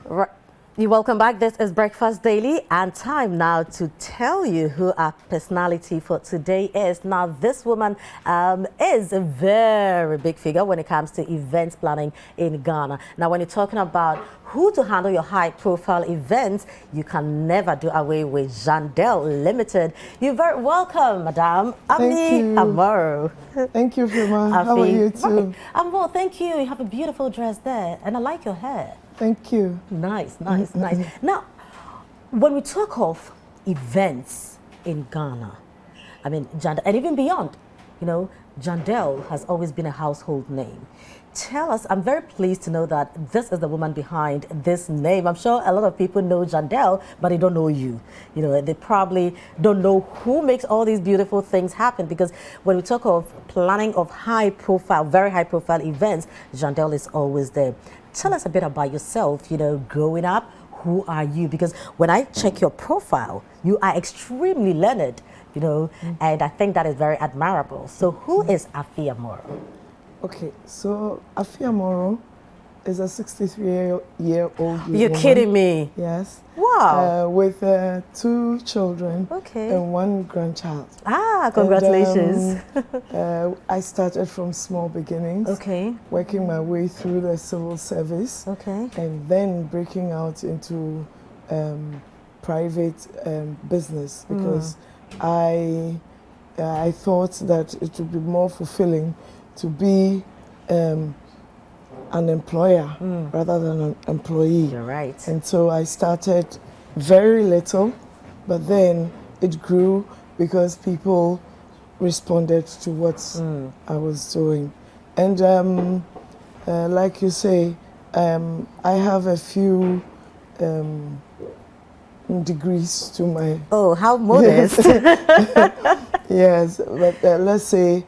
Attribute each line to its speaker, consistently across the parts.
Speaker 1: Right. You welcome back. This is Breakfast Daily, and time now to tell you who our personality for today is. Now, this woman is a very big figure when it comes to events planning in Ghana. Now, when you're talking about who to handle your high-profile events, you can never do away with Jandel Limited. You're very welcome, Madam Amoro.
Speaker 2: Thank you, Firma. How are you too?
Speaker 1: Right. I'm well, thank you. You have a beautiful dress there, and I like your hair.
Speaker 2: Thank you.
Speaker 1: Nice, nice, nice. Now, when we talk of events in Ghana, I mean, Jandel, and even beyond, you know, Jandel has always been a household name. Tell us, I'm very pleased to know that this is the woman behind this name. I'm sure a lot of people know Jandel, but they don't know you. You know, they probably don't know who makes all these beautiful things happen, because when we talk of planning of high profile, very high profile events, Jandel is always there. Tell us a bit about yourself, you know, growing up. Who are you? Because when I check your profile, you are extremely learned, you know, and I think that is very admirable. So who is Afi Amoro?
Speaker 2: Okay, so Afi Amoro is a 63-year-old woman.
Speaker 1: You're kidding me?
Speaker 2: Yes.
Speaker 1: Wow.
Speaker 2: With 2 children and 1 grandchild.
Speaker 1: Ah, congratulations.
Speaker 2: And, I started from small beginnings.
Speaker 1: Okay.
Speaker 2: Working my way through the civil service.
Speaker 1: Okay.
Speaker 2: And then breaking out into private business, because I thought that it would be more fulfilling to be an employer rather than an employee.
Speaker 1: You're right.
Speaker 2: And so I started very little, but then it grew because people responded to what I was doing. And like you say, I have a few degrees to my...
Speaker 1: Oh, how modest.
Speaker 2: Yes, but let's say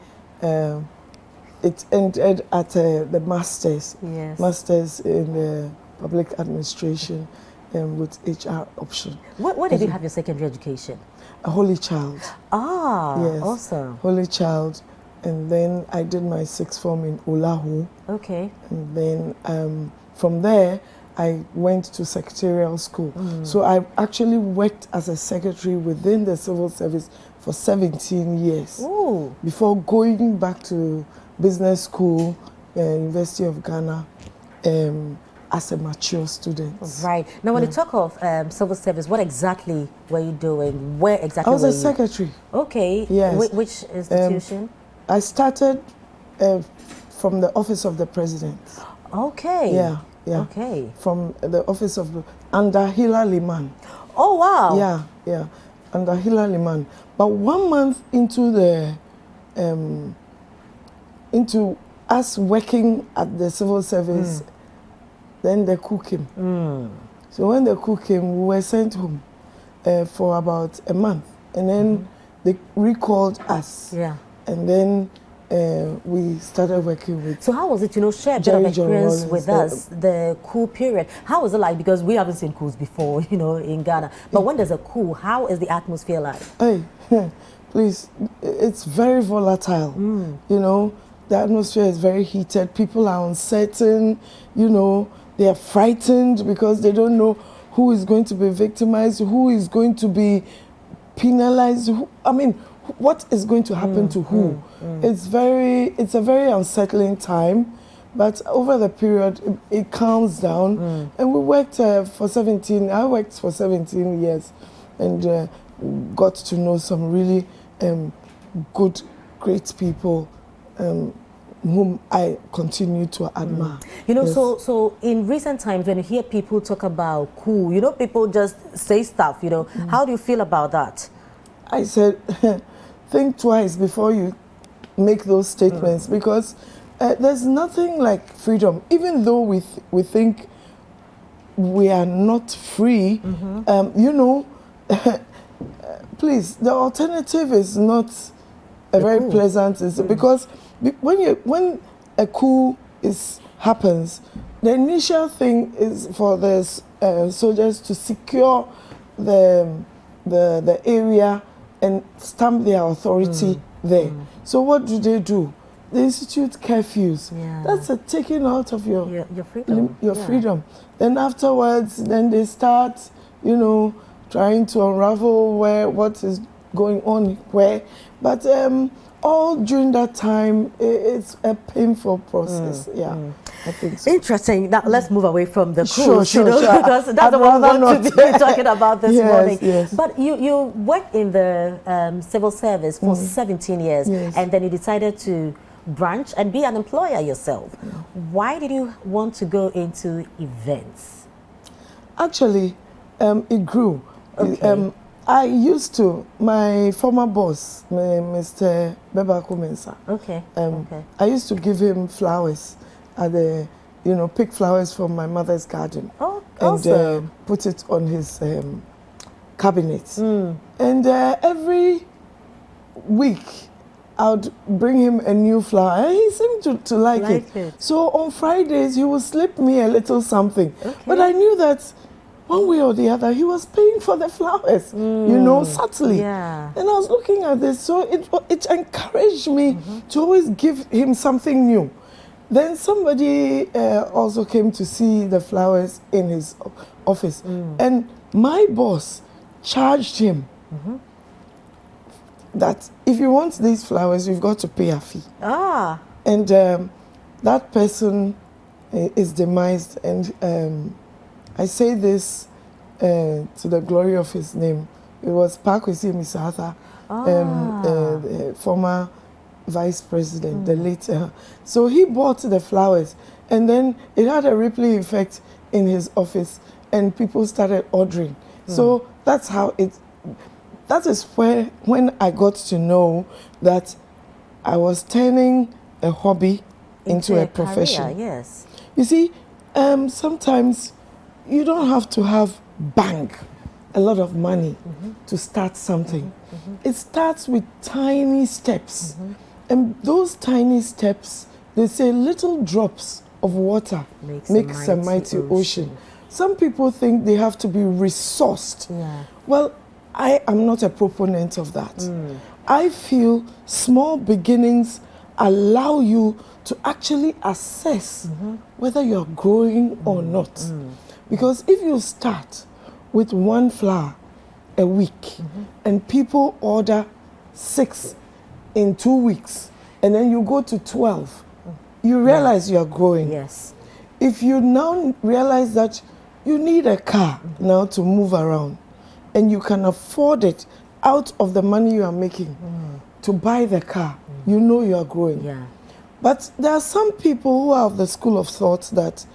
Speaker 2: it ended at the master's.
Speaker 1: Yes.
Speaker 2: Master's in public administration with HR option.
Speaker 1: What did you have your secondary education?
Speaker 2: A Holy Child.
Speaker 1: Ah,
Speaker 2: Yes.
Speaker 1: awesome.
Speaker 2: Holy Child. And then I did my 6th form in Olahu.
Speaker 1: Okay.
Speaker 2: And then from there, I went to secretarial school. So I actually worked as a secretary within the civil service for 17 years.
Speaker 1: Ooh.
Speaker 2: Before going back to business school, University of Ghana, as a mature student.
Speaker 1: Right. Now, when you talk of civil service, what exactly were you doing? Where exactly
Speaker 2: I was
Speaker 1: were
Speaker 2: a
Speaker 1: you?
Speaker 2: secretary.
Speaker 1: Okay.
Speaker 2: Yes.
Speaker 1: Which institution?
Speaker 2: I started from the office of the president.
Speaker 1: Okay.
Speaker 2: Yeah.
Speaker 1: Okay.
Speaker 2: From the office of under Hilary Liman.
Speaker 1: Oh, wow.
Speaker 2: Yeah. Under Hilary Liman. But 1 month into the into us working at the civil service, then the coup came. So when the coup came, we were sent home for about a month, and then they recalled us.
Speaker 1: Yeah.
Speaker 2: And then we started working with...
Speaker 1: So how was it, you know, share a bit of experience with us, the coup period. How was it like? Because we haven't seen coups before, you know, in Ghana. But when there's a coup, how is the atmosphere like?
Speaker 2: Hey, please, it's very volatile. You know, the atmosphere is very heated. People are uncertain, you know, they are frightened because they don't know who is going to be victimized, who is going to be penalized. What is going to happen to who? It's a very unsettling time, but over the period it calms down. And we worked I worked for 17 years and got to know some really good, great people whom I continue to admire.
Speaker 1: You know,
Speaker 2: Yes.
Speaker 1: so in recent times when you hear people talk about coup, you know, people just say stuff, you know. How do you feel about that?
Speaker 2: I said, think twice before you make those statements, because there's nothing like freedom. Even though we think we are not free, you know, please, the alternative is not a very pleasant, because when a coup happens, the initial thing is for the soldiers to secure the area and stamp their authority there. So what do? they institute curfews.
Speaker 1: Yeah.
Speaker 2: That's a taking out of your
Speaker 1: freedom.
Speaker 2: Your freedom. Then afterwards, then they start, you know, trying to unravel what is going on where. But all during that time, it's a painful process. I think so.
Speaker 1: Interesting. Now let's move away from the
Speaker 2: Sure,
Speaker 1: cruise,
Speaker 2: sure.
Speaker 1: because that's what we want to be talking about this morning.
Speaker 2: Yes.
Speaker 1: But you worked in the civil service for 17 years, and then you decided to branch and be an employer yourself. Why did you want to go into events?
Speaker 2: Actually, it grew.
Speaker 1: Okay.
Speaker 2: I used to, my former boss, Mr. Bebaku Mensah.
Speaker 1: Okay.
Speaker 2: I used to give him flowers at the, pick flowers from my mother's garden.
Speaker 1: Oh,
Speaker 2: and
Speaker 1: awesome.
Speaker 2: Put it on his cabinet. And every week, I would bring him a new flower. And he seemed to like it. So on Fridays, he would slip me a little something.
Speaker 1: Okay.
Speaker 2: But I knew that one way or the other, he was paying for the flowers, subtly.
Speaker 1: Yeah.
Speaker 2: And I was looking at this, so it encouraged me to always give him something new. Then somebody also came to see the flowers in his office. And my boss charged him that if you want these flowers, you've got to pay a fee.
Speaker 1: Ah.
Speaker 2: And that person is demised. And I say this to the glory of his name. It was Pakwesi Misatha, former vice president, the late. So he bought the flowers, and then it had a rippling effect in his office, and people started ordering. So that's how that is when I got to know that I was turning a hobby into a profession.
Speaker 1: Career, yes.
Speaker 2: You see, sometimes you don't have to have a lot of money to start something. It starts with tiny steps. And those tiny steps, they say little drops of water makes a mighty ocean. Some people think they have to be resourced.
Speaker 1: Yeah.
Speaker 2: Well, I am not a proponent of that. I feel small beginnings allow you to actually assess whether you're growing or not. Because if you start with one flower a week and people order 6 in 2 weeks, and then you go to 12, you realize you're growing.
Speaker 1: Yes.
Speaker 2: If you now realize that you need a car now to move around, and you can afford it out of the money you are making to buy the car, you know you are growing.
Speaker 1: Yeah.
Speaker 2: But there are some people who are of the school of thought that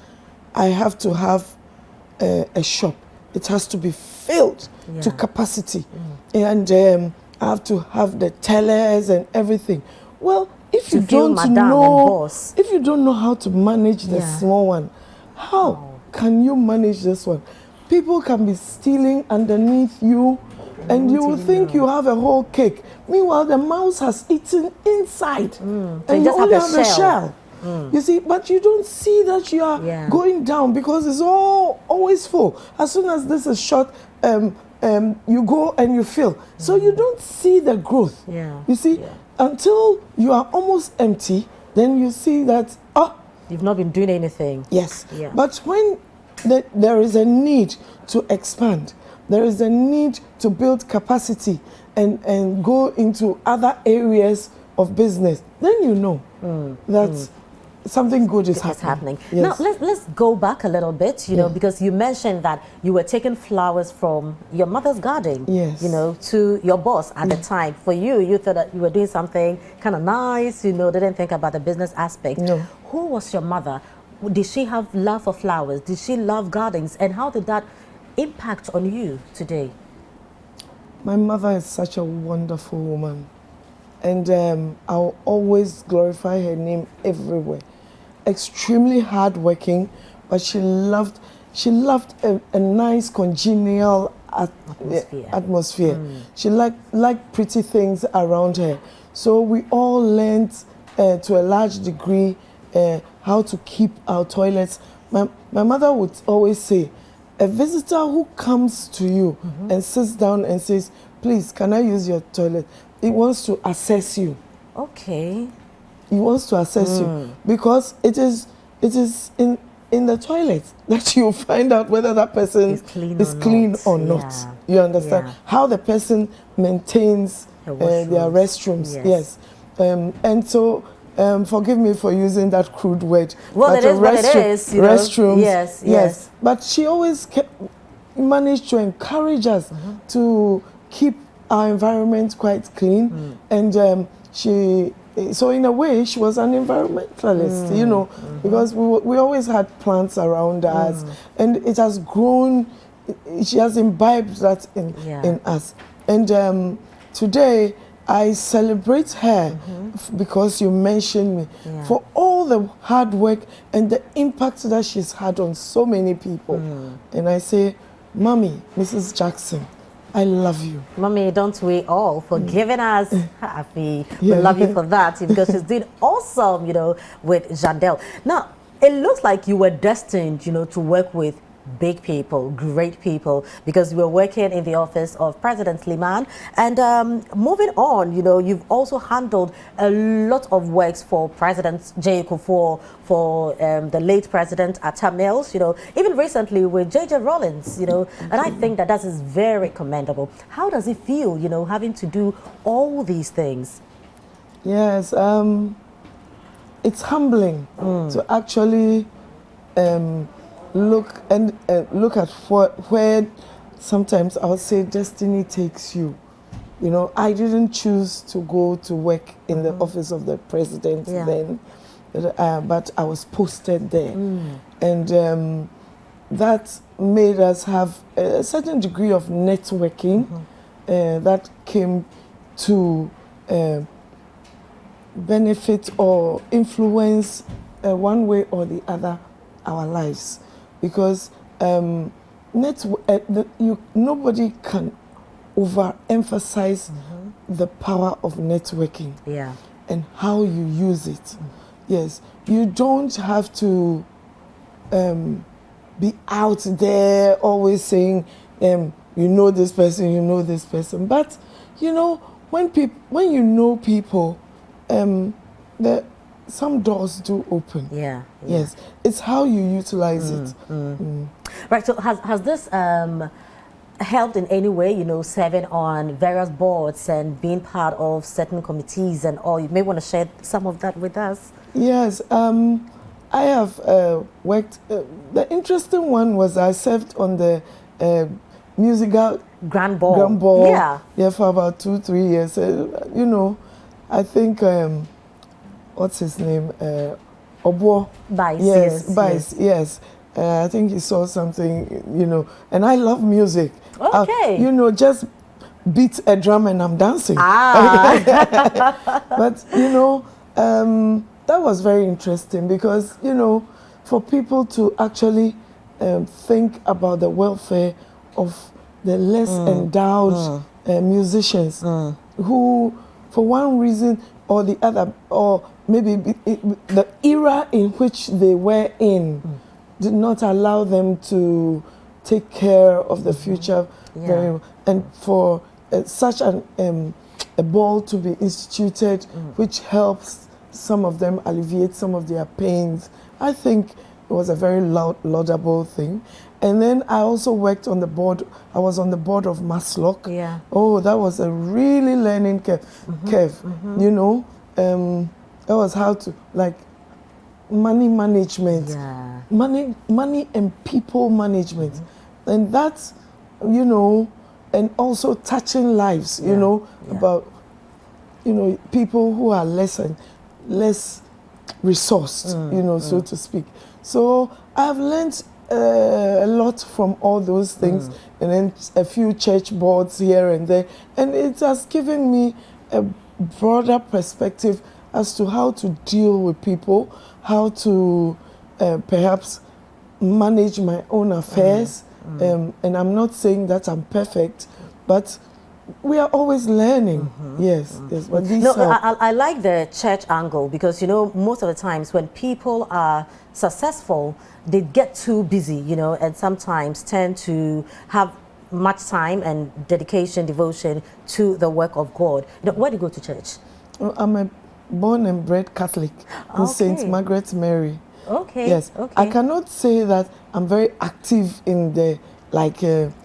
Speaker 2: I have to have a shop. It has to be filled to capacity. And I have to have the tellers and everything. Well, if you don't know how to manage the small one, how can you manage this one? People can be stealing underneath you, and you will think you have a whole cake. Meanwhile, the mouse has eaten inside, and you only have a shell. You see, but you don't see that you are going down because it's always full. As soon as this is short, you go and you fill. So you don't see the growth. You see, until you are almost empty, then you see that,
Speaker 1: you've not been doing anything.
Speaker 2: Yes. But when there is a need to expand, there is a need to build capacity and go into other areas of business, then you know that something good is happening.
Speaker 1: Yes. Now let's go back a little bit, you know, because you mentioned that you were taking flowers from your mother's garden, you know, to your boss at the time. For you, you thought that you were doing something kind of nice, you know, didn't think about the business aspect.
Speaker 2: No.
Speaker 1: Who was your mother? Did she have love for flowers? Did she love gardens? And how did that impact on you today?
Speaker 2: My mother is such a wonderful woman, and I'll always glorify her name everywhere. Extremely hardworking, but she loved a nice congenial atmosphere. She liked pretty things around her. So we all learned to a large degree how to keep our toilets. My mother would always say, a visitor who comes to you and sits down and says, please, can I use your toilet? It wants to assess you.
Speaker 1: Okay.
Speaker 2: he wants to assess you, because it is in the toilet that you find out whether that person
Speaker 1: Is clean
Speaker 2: is
Speaker 1: or
Speaker 2: clean
Speaker 1: not.
Speaker 2: or not.
Speaker 1: Yeah.
Speaker 2: You understand
Speaker 1: Yeah.
Speaker 2: how the person maintains
Speaker 1: Her
Speaker 2: their restrooms. Yes. And so forgive me for using that crude word.
Speaker 1: Well,
Speaker 2: but
Speaker 1: it is what it is. You know?
Speaker 2: Restrooms.
Speaker 1: Yes, yes.
Speaker 2: But she always managed to encourage us to keep our environment quite clean. And so in a way, she was an environmentalist, you know, because we always had plants around us, and it has grown. She has imbibed that in us. And today, I celebrate her because you mentioned me for all the hard work and the impact that she's had on so many people. And I say, Mommy, Mrs. Jackson, I love you.
Speaker 1: Mommy, don't we all for giving us happy. We love you for that, because she's doing awesome, you know, with Jandel. Now, it looks like you were destined, you know, to work with big people, great people, because you were working in the office of President Liman. And moving on, you know, you've also handled a lot of works for President J. Kufuor, for the late President Atta Mills, you know, even recently with J.J. Rollins, you know, and I think that is very commendable. How does it feel, you know, having to do all these things?
Speaker 2: Yes, it's humbling to actually look at where sometimes I'll say destiny takes you. You know, I didn't choose to go to work in the office of the president then, but I was posted there. And that made us have a certain degree of networking that came to benefit or influence one way or the other our lives. Because nobody can overemphasize the power of networking and how you use it. Yes, you don't have to be out there always saying, you know this person, but you know, when you know people, some doors do open. Yes, it's how you utilize it.
Speaker 1: Right. So has this helped in any way, you know, serving on various boards and being part of certain committees and all? You may want to share some of that with us.
Speaker 2: Yes, I have worked. The interesting one was I served on the musical
Speaker 1: Grand Ball.
Speaker 2: Yeah, for about 2-3 years. You know, I think what's his name? Obo.
Speaker 1: Bice.
Speaker 2: Yes. I think he saw something, you know, and I love music.
Speaker 1: Okay.
Speaker 2: You know, just beat a drum and I'm dancing. But, you know, that was very interesting because, you know, for people to actually think about the welfare of the less endowed musicians who, for one reason or the other, or maybe the era in which they were in did not allow them to take care of the future very well. And for such a ball to be instituted, which helps some of them alleviate some of their pains, I think it was a very laudable thing. And then I also worked on the board. I was on the board of Maslock. Oh, that was a really learning curve. You know, that was how to, like, money management, money and people management, and that's, you know, and also touching lives. You know, about, you know, people who are less resourced. You know, so to speak. So I've learned a lot from all those things, and then a few church boards here and there, and it has given me a broader perspective as to how to deal with people, how to perhaps manage my own affairs. And I'm not saying that I'm perfect, but we are always learning. Yes. But these
Speaker 1: I like the church angle because, you know, most of the times when people are successful, they get too busy, you know, and sometimes tend to have much time and dedication, devotion to the work of God. You know, where do you go to church?
Speaker 2: I'm a born and bred Catholic in St.
Speaker 1: Okay.
Speaker 2: Margaret Mary.
Speaker 1: Okay.
Speaker 2: Yes.
Speaker 1: Okay.
Speaker 2: I cannot say that I'm very active in the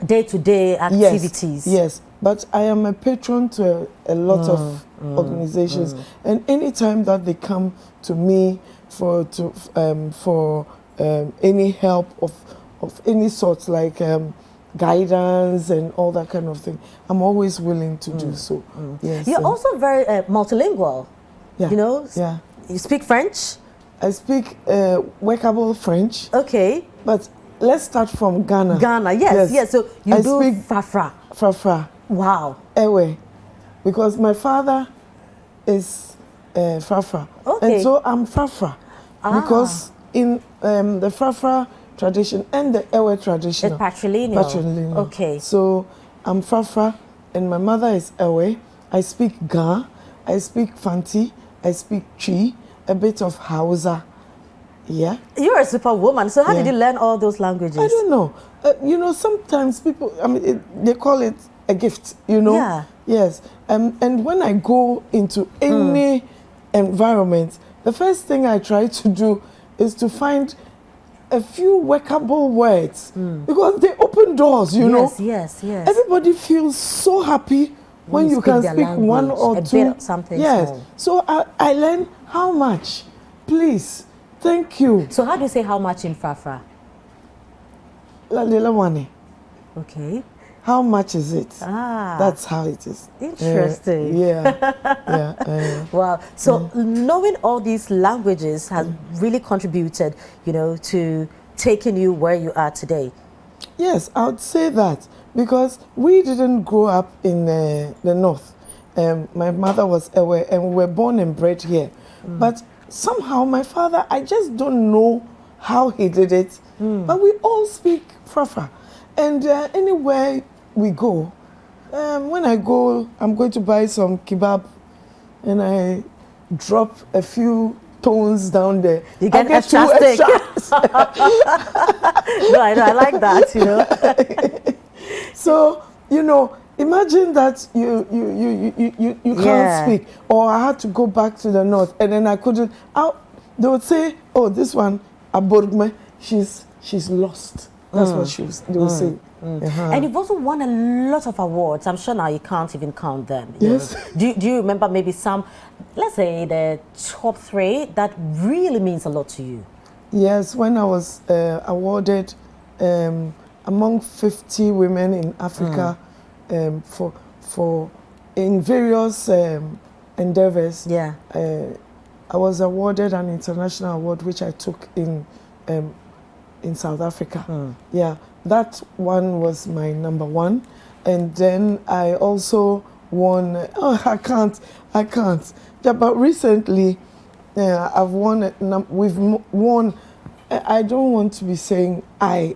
Speaker 1: day-to-day activities.
Speaker 2: Yes. But I am a patron to a lot of organizations, and anytime that they come to me for any help of any sort, like guidance and all that kind of thing, I'm always willing to do so. Yes.
Speaker 1: You're also very multilingual.
Speaker 2: Yeah.
Speaker 1: You know.
Speaker 2: Yeah.
Speaker 1: You speak French.
Speaker 2: I speak workable French.
Speaker 1: Okay.
Speaker 2: But let's start from Ghana.
Speaker 1: Ghana. Yes. So you
Speaker 2: I
Speaker 1: do
Speaker 2: speak
Speaker 1: Fafra.
Speaker 2: Fafra.
Speaker 1: Wow.
Speaker 2: Ewe, because my father is Fafra,
Speaker 1: Okay.
Speaker 2: and so I'm Fafra, because in the Fafra tradition and the Ewe tradition,
Speaker 1: It's patrilineal.
Speaker 2: patrilineal.
Speaker 1: Okay.
Speaker 2: So I'm Fafra, and my mother is Ewe. I speak Ga, I speak Fanti, I speak Chi, a bit of Hausa. Yeah.
Speaker 1: You're a superwoman. So how
Speaker 2: Yeah.
Speaker 1: did you learn all those languages?
Speaker 2: I don't know. You know, sometimes people, I mean, they call it a gift, you know?
Speaker 1: Yeah.
Speaker 2: Yes. And when I go into any environment, the first thing I try to do is to find a few workable words, because they open doors, you know?
Speaker 1: Yes.
Speaker 2: Everybody feels so happy when
Speaker 1: you
Speaker 2: you
Speaker 1: speak
Speaker 2: can
Speaker 1: their
Speaker 2: speak one
Speaker 1: language,
Speaker 2: or
Speaker 1: a
Speaker 2: two.
Speaker 1: bit of something
Speaker 2: Yes.
Speaker 1: small.
Speaker 2: So I learn how much. Please. Thank you.
Speaker 1: So how do you say how much in Fafra?
Speaker 2: La lila wane.
Speaker 1: Okay.
Speaker 2: How much is it?
Speaker 1: Ah.
Speaker 2: That's how it is.
Speaker 1: Interesting.
Speaker 2: Yeah.
Speaker 1: Wow. So knowing all these languages has really contributed, you know, to taking you where you are today.
Speaker 2: Yes, I would say that, because we didn't grow up in the north. My mother was away, and we were born and bred here. But somehow my father, I just don't know how he did it, but we all speak Fafra. And anywhere we go, when I go, I'm going to buy some kebab, and I drop a few tones down there.
Speaker 1: You get
Speaker 2: I
Speaker 1: extra
Speaker 2: two
Speaker 1: stick.
Speaker 2: extras.
Speaker 1: No, I like that, you know.
Speaker 2: So, you know, imagine that you
Speaker 1: Yeah.
Speaker 2: can't speak, or I had to go back to the north, and then I couldn't. They would say, "Oh, this one, Aborgme, she's lost." That's what they would say.
Speaker 1: And you've also won a lot of awards. I'm sure now you can't even count them.
Speaker 2: Yes.
Speaker 1: Do you remember maybe some, let's say the top 3 that really means a lot to you?
Speaker 2: Yes, when I was awarded among 50 women in Africa for in various endeavors.
Speaker 1: Yeah.
Speaker 2: I was awarded an international award, which I took in South Africa. Yeah, that one was my number 1, and then I also won. Oh, I can't. Yeah, but recently, I've won. We've won. I don't want to be saying I,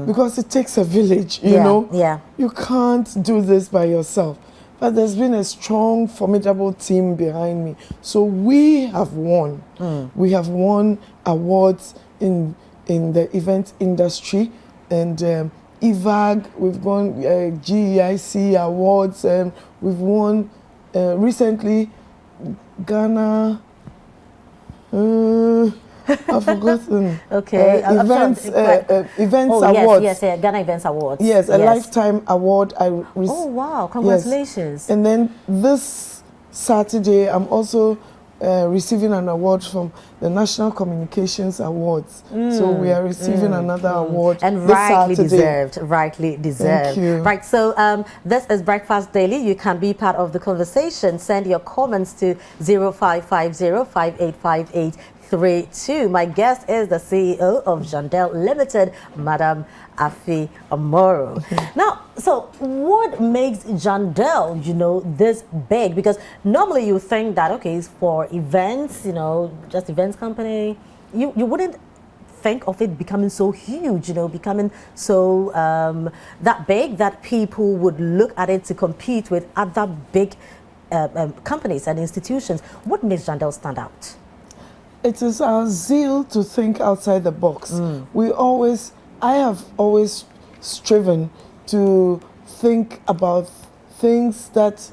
Speaker 2: because it takes a village, you know?
Speaker 1: Yeah.
Speaker 2: You can't do this by yourself. But there's been a strong, formidable team behind me. So we have won. We have won awards in the event industry, and EVAG, we've won GEIC awards, and we've won recently Ghana. I've forgotten.
Speaker 1: Okay.
Speaker 2: Events awards.
Speaker 1: Yes, Ghana Events Awards.
Speaker 2: Yes, a lifetime award.
Speaker 1: Oh wow! Congratulations.
Speaker 2: Yes. And then this Saturday, I'm also receiving an award from the National Communications Awards. So we are receiving another award.
Speaker 1: And
Speaker 2: this Saturday.
Speaker 1: rightly deserved.
Speaker 2: Thank you.
Speaker 1: Right, so this is Breakfast Daily. You can be part of the conversation. Send your comments to 0550-585832. My guest is the CEO of Jandel Limited, Madam Afi Amoro. Now, so what makes Jandel, you know, this big? Because normally you think that, okay, it's for events, you know, just events company. You wouldn't think of it becoming so huge, you know, becoming so that big that people would look at it to compete with other big companies and institutions. What makes Jandel stand out?
Speaker 2: It is our zeal to think outside the box. I have always striven to think about things that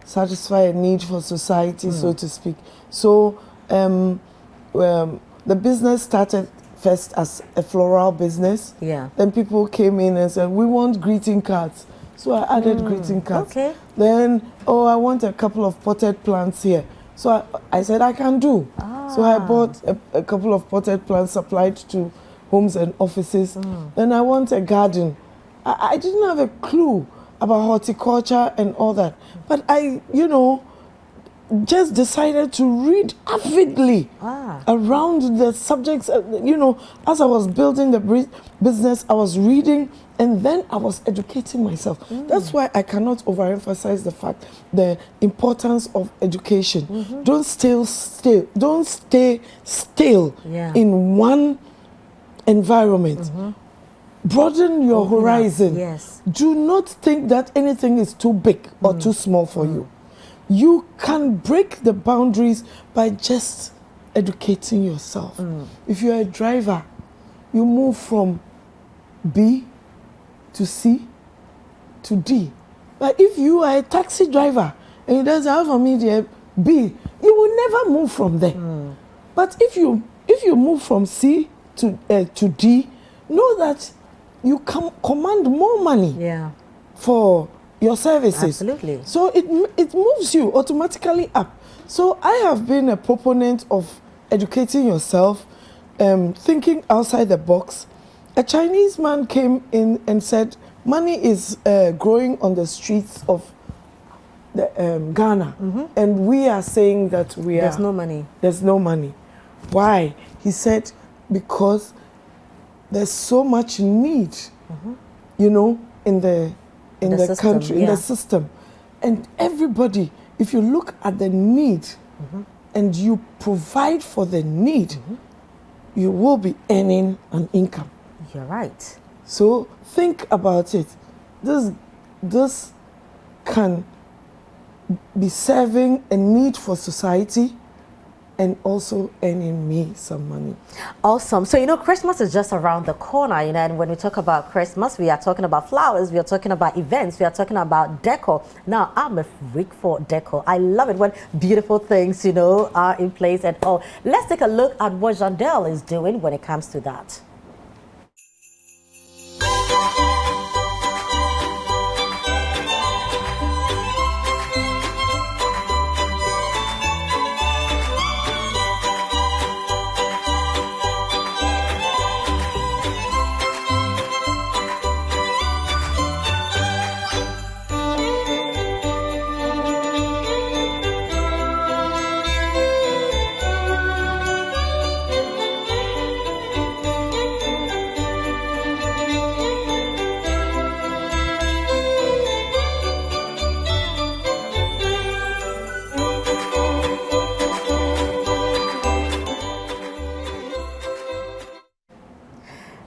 Speaker 2: satisfy a need for society, so to speak. So the business started first as a floral business.
Speaker 1: Yeah.
Speaker 2: Then people came in and said, we want greeting cards. So I added greeting cards.
Speaker 1: Okay.
Speaker 2: Then, oh, I want a couple of potted plants here. So I said, I can do. So I bought a couple of potted plants supplied to homes and offices. Then I want a garden. I didn't have a clue about horticulture and all that. But I, just decided to read avidly around the subjects. As I was building the business, I was reading and then I was educating myself. That's why I cannot overemphasize the importance of education. Don't stay still in one environment. Broaden your horizon.
Speaker 1: Yes.
Speaker 2: Do not think that anything is too big or too small for you. You can break the boundaries by just educating yourself. If you're a driver, you move from B to C to D. But if you are a taxi driver and it doesn't have a medium B, you will never move from there. But if you move from C to D, know that you can command more money for your services.
Speaker 1: Absolutely.
Speaker 2: So it moves you automatically up. So I have been a proponent of educating yourself, thinking outside the box. A Chinese man came in and said, money is growing on the streets of Ghana. And we are saying that
Speaker 1: There's no money.
Speaker 2: There's no money. Why? He said, because there's so much need, in the
Speaker 1: system,
Speaker 2: country, in the system. And everybody, if you look at the need and you provide for the need, you will be earning an income.
Speaker 1: You're right.
Speaker 2: So think about it. This can be serving a need for society and also earning me some money.
Speaker 1: Awesome. So, Christmas is just around the corner, and when we talk about Christmas, we are talking about flowers, we are talking about events, we are talking about decor. Now, I'm a freak for decor. I love it when beautiful things, are in place and all. Let's take a look at what Jandel is doing when it comes to that.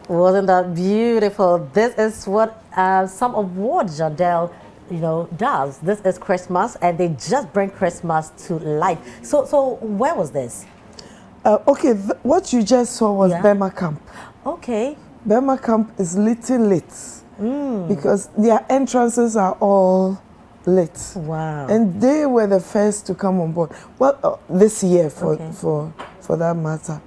Speaker 1: Wasn't that beautiful? This is what some of what Jandel, does. This is Christmas, and they just bring Christmas to life. So where was this?
Speaker 2: Okay, what you just saw was Burma Camp.
Speaker 1: Okay.
Speaker 2: Burma Camp is lit because their entrances are all lit.
Speaker 1: Wow.
Speaker 2: And they were the first to come on board. Well, this year for that matter.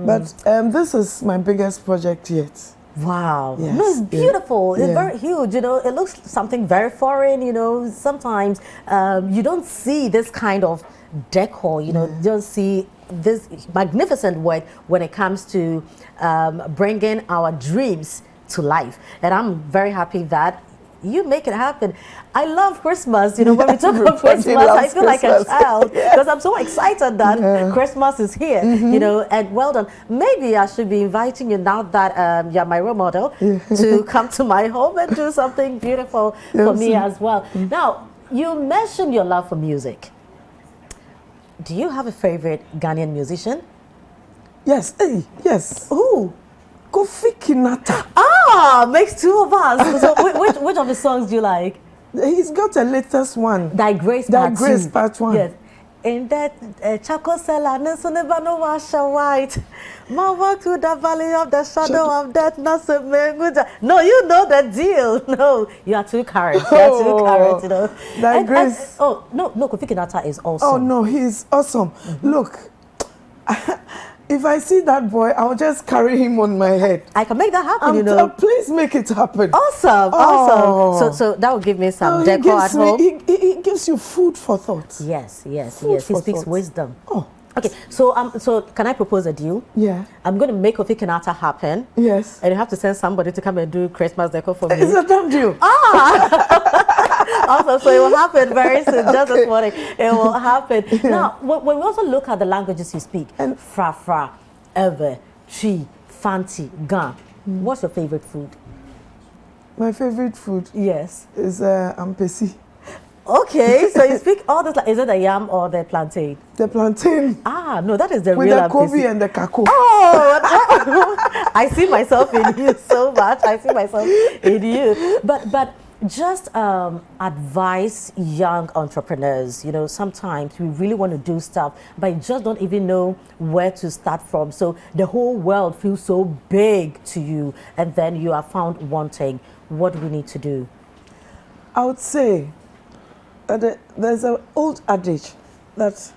Speaker 2: But this is my biggest project yet.
Speaker 1: Wow.
Speaker 2: Yes.
Speaker 1: No, it's beautiful.
Speaker 2: Yeah.
Speaker 1: It's very huge. It looks something very foreign. Sometimes you don't see this kind of decor. You don't see this magnificent work when it comes to bringing our dreams to life. And I'm very happy that you make it happen. I love Christmas. When we talk about Christmas, I feel like a child because I'm so excited that Christmas is here. And well done. Maybe I should be inviting you now that you're my role model to come to my home and do something beautiful for me as well. Now, you mentioned your love for music. Do you have a favorite Ghanaian musician?
Speaker 2: Yes. Yes.
Speaker 1: Who?
Speaker 2: Kofi Kinata.
Speaker 1: Makes two of us. So which of his songs do you like?
Speaker 2: He's got a latest one.
Speaker 1: Thy Grace Part 2.
Speaker 2: Grace Part 1.
Speaker 1: Yes. in that charcoal cellar, no never no wash white. Ma walk through the valley of the shadow of death, not so no, you know the deal. No, you are too current. You are too current, you know.
Speaker 2: That Grace.
Speaker 1: Oh, no, Kofi Kinata is awesome.
Speaker 2: Oh, no, he's awesome. Look, if I see that boy, I'll just carry him on my head.
Speaker 1: I can make that happen, you know.
Speaker 2: Please make it happen.
Speaker 1: Awesome, awesome. So that will give me some decor at home.
Speaker 2: He gives you food for thought.
Speaker 1: Yes. He speaks wisdom.
Speaker 2: Oh.
Speaker 1: Okay, so can I propose a deal?
Speaker 2: Yeah.
Speaker 1: I'm going to make Kofi Kinata happen.
Speaker 2: Yes.
Speaker 1: And you have to send somebody to come and do Christmas decor for me.
Speaker 2: It's a done deal.
Speaker 1: Awesome, so it will happen very soon, just this morning. It will happen.
Speaker 2: Yeah.
Speaker 1: Now, when we also look at the languages you speak, and fra, ever, chi, fanti, gan, what's your favorite food?
Speaker 2: My favorite food?
Speaker 1: Yes.
Speaker 2: Is ampesi.
Speaker 1: Okay, so you speak all this, is it the yam or the plantain?
Speaker 2: The plantain.
Speaker 1: Ah, no, that is the
Speaker 2: with
Speaker 1: real
Speaker 2: the kobe
Speaker 1: ampesi.
Speaker 2: and the kako.
Speaker 1: Oh, I see myself in you so much. I see myself in you. But just advise young entrepreneurs, you know, sometimes we really want to do stuff, but you just don't even know where to start from. So the whole world feels so big to you, and then you are found wanting. What do we need to do?
Speaker 2: I would say that there's an old adage that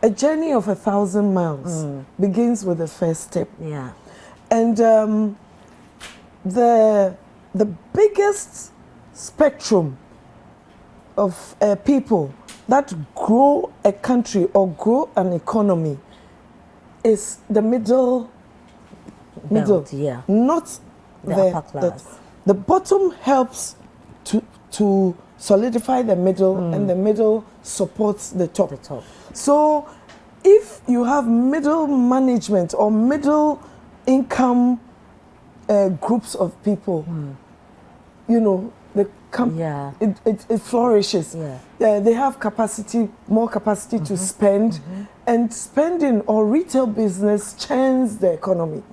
Speaker 2: a journey of 1,000 miles begins with the first step.
Speaker 1: Yeah.
Speaker 2: And the biggest spectrum of people that grow a country or grow an economy is the middle,
Speaker 1: yeah.
Speaker 2: Not
Speaker 1: the upper class.
Speaker 2: The bottom helps to solidify the middle, and the middle supports the top. So if you have middle management or middle income groups of people, you know, it flourishes. Yeah. They have more capacity to spend, and spending or retail business churns the economy.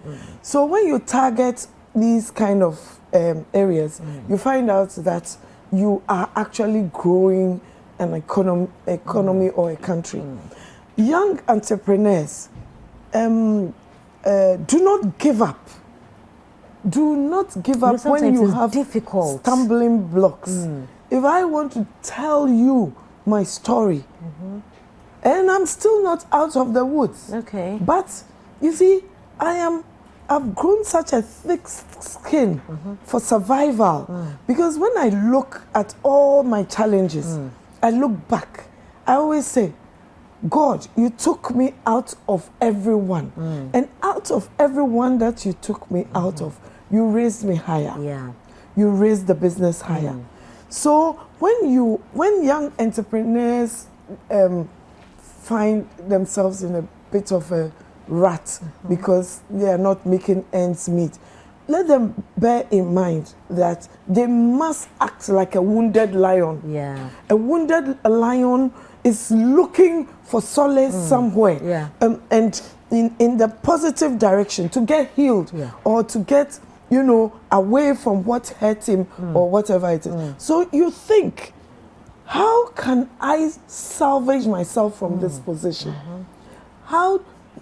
Speaker 2: So when you target these kind of areas, you find out that you are actually growing an economy or a country. Young entrepreneurs, do not give up. Do not give up when you have stumbling blocks. If I want to tell you my story, and I'm still not out of the woods.
Speaker 1: Okay.
Speaker 2: But you see, I've grown such a thick skin for survival, because when I look at all my challenges, I look back, I always say, God, you took me out of everyone, and out of everyone that you took me out of, you raised me higher.
Speaker 1: Yeah.
Speaker 2: You raised the business higher. So when young entrepreneurs find themselves in a bit of a rut because they are not making ends meet, let them bear in mind that they must act like a wounded lion.
Speaker 1: Yeah.
Speaker 2: A wounded lion is looking for solace somewhere, and in the positive direction to get healed, or to get, you know, away from what hurt him or whatever it is. So you think, how can I salvage myself from this position? How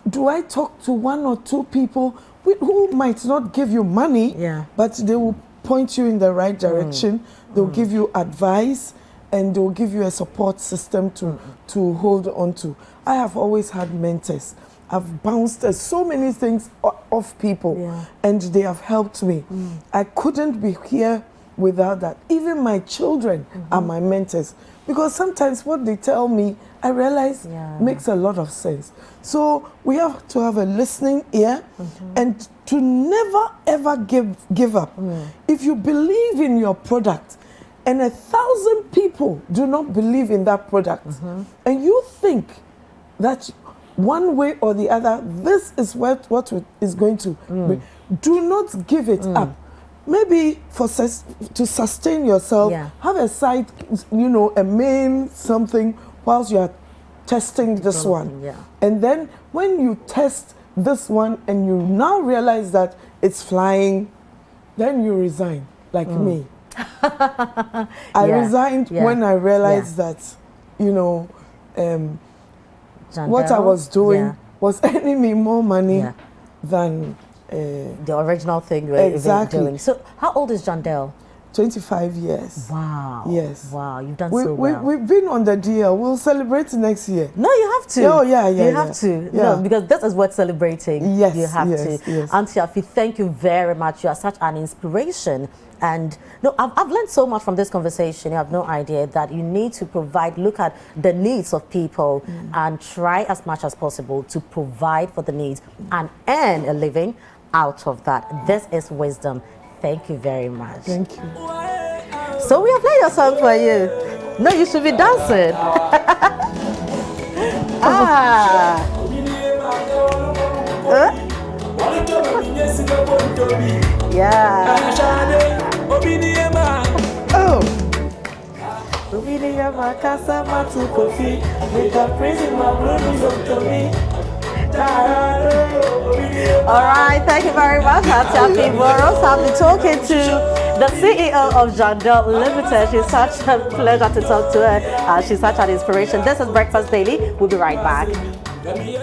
Speaker 2: do I talk to one or two people who might not give you money, but they will point you in the right direction, they'll give you advice, and they'll give you a support system to hold on to. I have always had mentors. I've bounced so many things off people, and they have helped me. I couldn't be here without that. Even my children are my mentors, because sometimes what they tell me, I realize makes a lot of sense. So we have to have a listening ear, and to never ever give up. If you believe in your product, and 1,000 people do not believe in that product, and you think that one way or the other, this is what is going to be, do not give it up. Maybe to sustain yourself, have a side, you know, a main something whilst you are testing this one. And then when you test this one and you now realize that it's flying, then you resign, like me. I resigned when I realized that, you know, what I was doing
Speaker 1: yeah.
Speaker 2: was earning me more money
Speaker 1: Yeah.
Speaker 2: than
Speaker 1: The original thing you were
Speaker 2: Exactly.
Speaker 1: doing. So how old is Jandel?
Speaker 2: 25 years.
Speaker 1: Wow.
Speaker 2: Yes.
Speaker 1: Wow, you've done
Speaker 2: We,
Speaker 1: so well.
Speaker 2: we've been on the DL. We'll celebrate next year.
Speaker 1: No, you have to.
Speaker 2: Oh, yeah, yeah,
Speaker 1: You have
Speaker 2: yeah.
Speaker 1: to.
Speaker 2: Yeah.
Speaker 1: No, because that is worth celebrating.
Speaker 2: Yes,
Speaker 1: You have
Speaker 2: yes,
Speaker 1: to.
Speaker 2: yes.
Speaker 1: Auntie Afi, thank you very much. You are such an inspiration. And no, I've learned so much from this conversation. You have no idea that you need to provide, look at the needs of people and try as much as possible to provide for the needs and earn a living out of that. This is wisdom. Thank you very much.
Speaker 2: Thank you.
Speaker 1: So we have played a song for you. No, you should be dancing. Ah. Huh? Yeah.
Speaker 2: Oh,
Speaker 1: All right, thank you very much. I'm Amoro. I'll be talking to the CEO of Jandel Limited. She's such a pleasure to talk to her. She's such an inspiration. This is Breakfast Daily. We'll be right back.